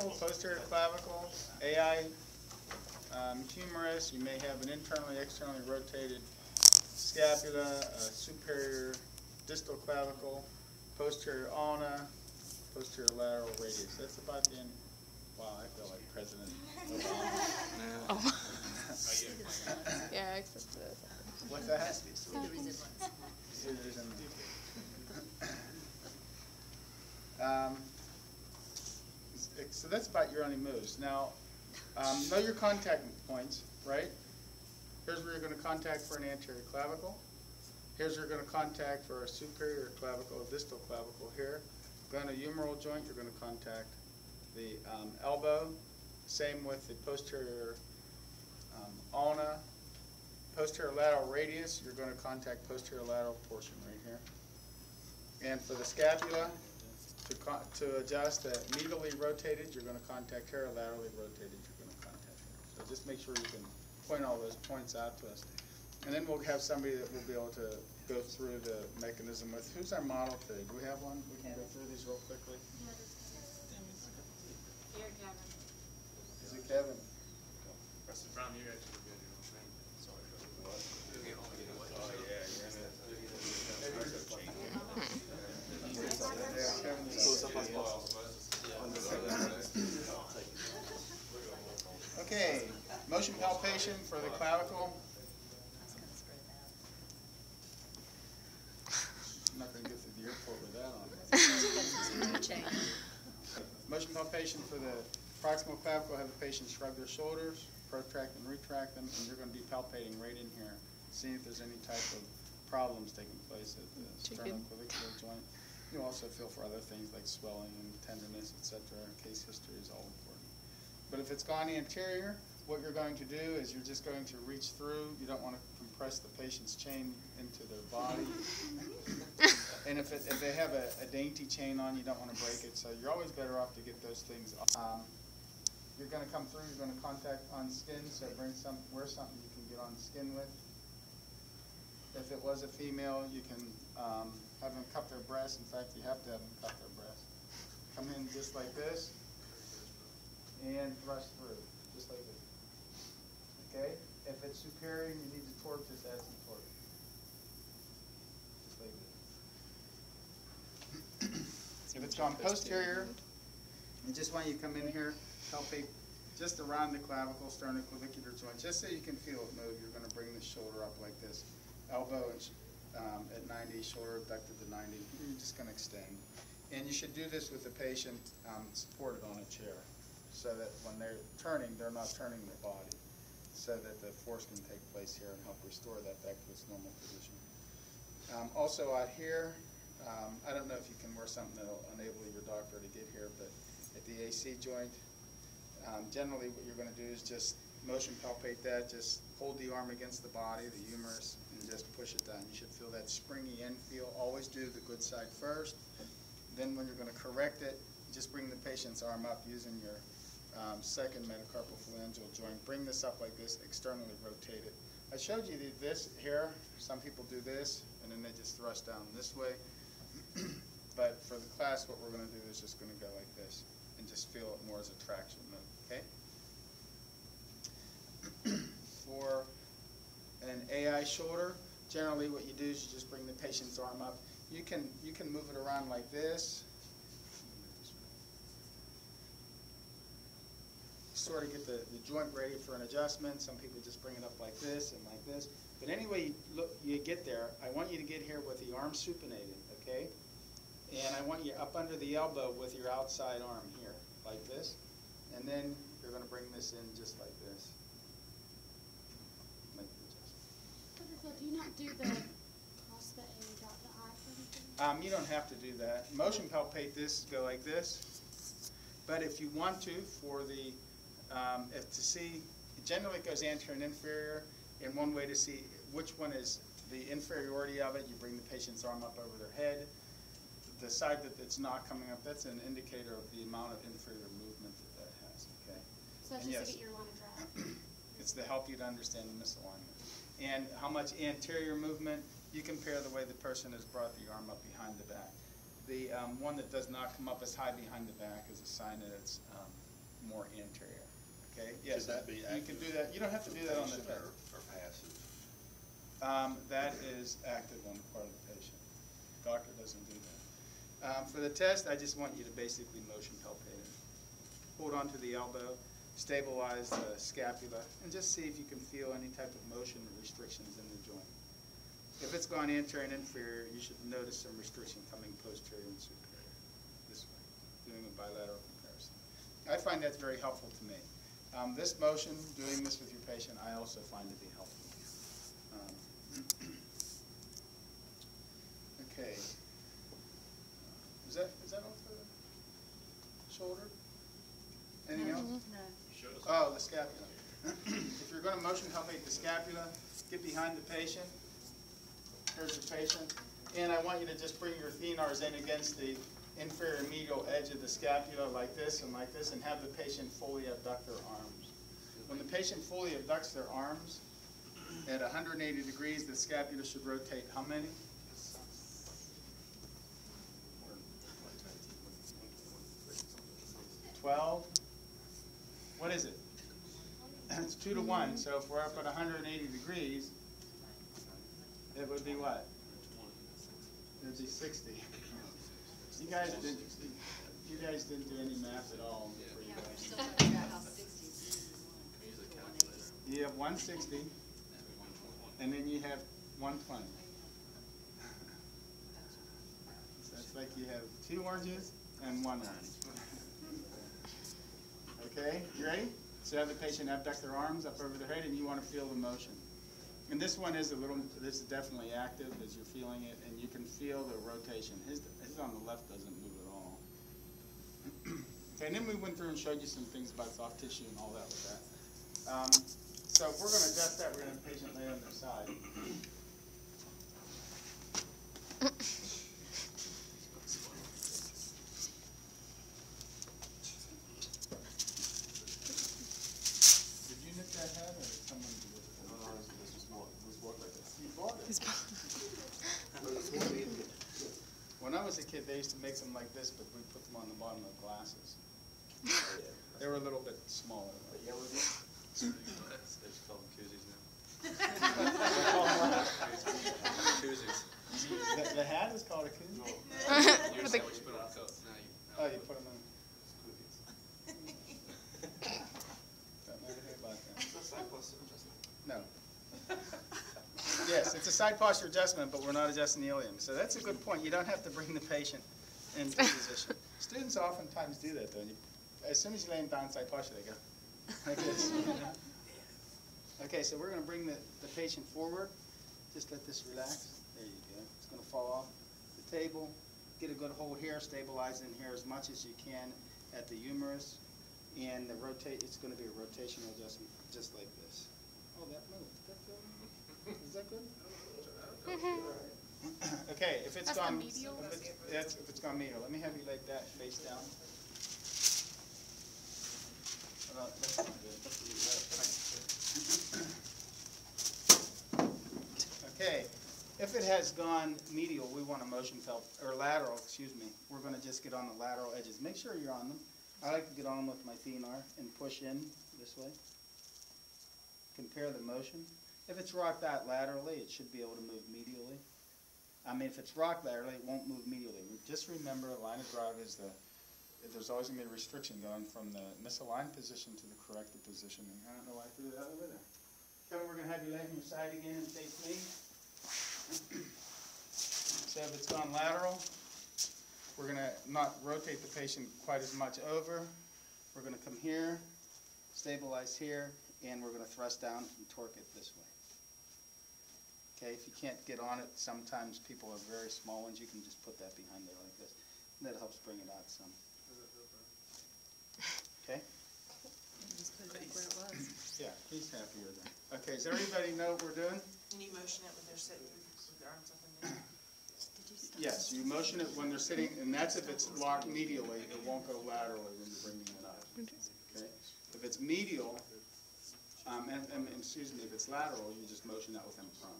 clavicle, posterior clavicle, AI humerus. You may have an internally, externally rotated scapula, superior distal clavicle, posterior ulna, posterior lateral radius. That's about the end. Wow, I feel like President Obama. Oh. Yeah, except for this. What's that? So that's about your only moves. Now, know your contact points, right? Here's where you're going to contact for an anterior clavicle. Here's where you're going to contact for a superior clavicle, distal clavicle here. Glenohumeral joint, you're going to contact the elbow. Same with the posterior ulna. Posterior lateral radius, you're going to contact posterior lateral portion right here. And for the scapula, to adjust medially rotated, you're going to contact here. Laterally rotated, you're going to contact here. So just make sure you can point all those points out to us. And then we'll have somebody that will be able to go through the mechanism with. Who's our model today? Do we have one? We can go through these real quickly. Here, Kevin. Is it Kevin? That's the front. You actually good. You know what I'm saying? Sorry. What? Oh yeah, you're in it. Okay, motion palpation for the clavicle. I'm not going to get to the airport with that on. Motion palpation for the proximal clavicle. Have the patient shrug their shoulders, protract and retract them, and you're going to be palpating right in here, seeing if there's any type of problems taking place at the sternoclavicular joint. You also feel for other things like swelling and tenderness, etc. Case history is all important. But if it's gone anterior, what you're going to do is you're just going to reach through. You don't want to compress the patient's chain into their body. And if they have a dainty chain on, you don't want to break it. So you're always better off to get those things off. You're going to come through. You're going to contact on skin. So wear something you can get on skin with. If it was a female, you can have them cup their breasts. In fact, you have to have them cup their breasts. Come in just like this and thrust through, just like this. Okay? If it's superior, you need to torque, just add some torque. Just like this. If it's gone posterior, I just want you to come in here, palpate just around the clavicle, sternoclavicular joint, just so you can feel it move. You're going to bring the shoulder up like this. Elbow at 90, shoulder abducted to 90. You're just going to extend. And you should do this with the patient supported on a chair, so that when they're turning, they're not turning their body, so that the force can take place here and help restore that back to its normal position. Also out here, I don't know if you can wear something that will enable your doctor to get here, but at the AC joint, generally what you're going to do is just motion palpate that, just hold the arm against the body, the humerus, and just push it down. You should feel that springy end feel. Always do the good side first. Then when you're going to correct it, just bring the patient's arm up using your second metacarpal phalangeal joint. Bring this up like this, externally rotate it. I showed you this here. Some people do this, and then they just thrust down this way. But for the class, what we're going to do is just going to go like this, and just feel it more as a traction move, okay? For an AI shoulder, generally what you do is you just bring the patient's arm up. You can move it around like this, sort of get the joint ready for an adjustment. Some people just bring it up like this and like this. But anyway, you get there, I want you to get here with the arm supinated, okay? And I want you up under the elbow with your outside arm here, like this. And then you're going to bring this in just like this. Make the adjustment. So do you not do the cross the A, dot the I or anything? You don't have to do that. Motion palpate this, go like this. But if you want to, for the, to see, generally it goes anterior and inferior. And one way to see which one is the inferiority of it, you bring the patient's arm up over their head. The side that's not coming up, that's an indicator of the amount of inferior movement that has, okay? So that's just to get your line of track. It's to help you to understand the misalignment. And how much anterior movement, you compare the way the person has brought the arm up behind the back. The one that does not come up as high behind the back is a sign that it's more anterior. Okay? Yes, Should that be you can active? do that. You don't have to do that on the Patient test. or passive? That is active on the part of the patient. Doctor doesn't do that. For the test, I just want you to basically motion palpate it. Hold on to the elbow, stabilize the scapula, and just see if you can feel any type of motion or restrictions in the joint. If it's gone anterior and inferior, you should notice some restriction coming posterior and superior, this way, doing a bilateral comparison. I find that's very helpful to me. This motion, doing this with your patient, I also find to be helpful. Okay. Is that off the shoulder? Anything else? Oh, the scapula. If you're going to motion palpate the scapula, get behind the patient. Here's the patient. And I want you to just bring your thenars in against the inferior medial edge of the scapula like this, and have the patient fully abduct their arms. When the patient fully abducts their arms, at 180 degrees, the scapula should rotate how many? 12? What is it? It's 2 to 1, so if we're up at 180 degrees, it would be what? It would be 60. You guys didn't do any math at all. You have 160, and then you have 120. So it's like you have 2 oranges and 1 orange. Okay, you ready? So have the patient abduct their arms up over their head, and you want to feel the motion. And this one is this is definitely active as you're feeling it, and you can feel the rotation. His on the left doesn't move at all. Okay, and then we went through and showed you some things about soft tissue and all that with that. So if we're going to adjust that, we're going to have the patient lay on their side. Did you knit that hat, or did someone do it? No, this was more like this. You bought it. When I was a kid, they used to make them like this, but we put them on the bottom of glasses. They were a little bit smaller. They just call them koozies now. Koozies. The hat is called a koozie? You're saying what you put on coats. Now you. Oh, you put them in koozies. Don't know anything about that. No. Yes, it's a side posture adjustment, but we're not adjusting the ilium. So that's a good point. You don't have to bring the patient into position. Students oftentimes do that, though. As soon as you lay them down side posture, they go like this. Okay, so we're going to bring the patient forward. Just let this relax. There you go. It's going to fall off the table. Get a good hold here. Stabilize in here as much as you can at the humerus. And the rotate. It's going to be a rotational adjustment, just like this. Oh, that moved. Is that good? Okay, if it's gone medial. If it's gone medial, let me have you like that, face down. That's not good. Okay, if it has gone medial, we want a motion or lateral. Excuse me. We're going to just get on the lateral edges. Make sure you're on them. I like to get on them with my thenar and push in this way. Compare the motion. If it's rocked out laterally, it should be able to move medially. I mean, if it's rocked laterally, it won't move medially. Just remember, line of drive is there's always going to be a restriction going from the misaligned position to the corrected position. And I don't know why I threw that over there. Kevin, we're going to have you lay on your side again and face me. So if it's gone lateral, we're going to not rotate the patient quite as much over. We're going to come here, stabilize here, and we're going to thrust down and torque it this way. Okay, if you can't get on it, sometimes people are very small ones. You can just put that behind there like this. And that helps bring it out some. Okay? Just put it back where it was. Yeah, he's happier then. Okay, does everybody know what we're doing? And you motion it when they're sitting with their arms up and down? Yes, you motion it when they're sitting, and that's if it's locked medially. It won't go laterally when you're bringing it up. Okay? If it's medial, excuse me, if it's lateral, you just motion that with them prone.